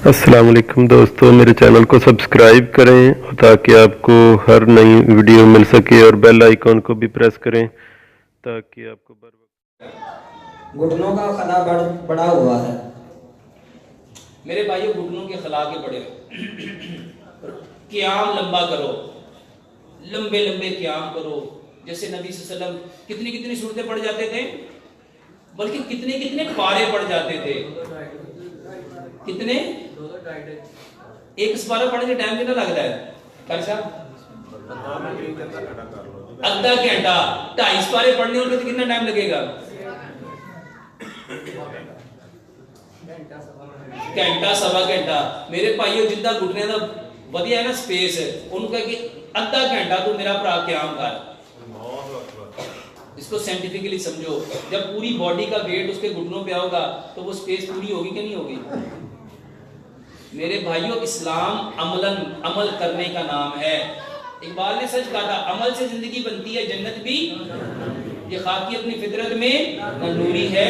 السلام علیکم دوستو، میرے چینل کو سبسکرائب کریں تاکہ آپ کو ہر نئی ویڈیو مل سکے، اور بیل آئیکن کو بھی پریس کریں تاکہ آپ کو بر وقت گھٹنوں کا خلا بڑا ہوا ہے۔ میرے بھائیو، گھٹنوں کے خلا کے بڑے قیام لمبا کرو، لمبے لمبے قیام کرو، جیسے نبی صلی اللہ علیہ وسلم کتنی صورتیں پڑھ جاتے تھے، بلکہ کتنے پارے پڑھ جاتے تھے، کتنے ایک سپارہ پڑھنے کے ٹائم کتنا لگتا ہے کر صاحب؟ آدھا گھنٹہ، 2.5 سپارے پڑھنے ہونے تو کتنا ٹائم لگے گا؟ گھنٹہ سوا گھنٹہ۔ میرے بھائیو، جدہ گھٹنے دا ودیا ہے نا سپیس، انہوں کہا کہ آدھا گھنٹہ تو میرا پرا قیام کر۔ اس کو سائنٹیفکلی سمجھو، جب پوری باڈی کا ویٹ اس کے گھٹنوں پہ ہوگا تو وہ سپیس پوری ہوگی کہ نہیں ہوگی؟ میرے بھائیو، اسلام عمل کرنے کا نام ہے۔ اقبال نے سچ کہا تھا، عمل سے زندگی بنتی ہے جنت بھی، یہ خاکی اپنی فطرت میں نہ نوری ہے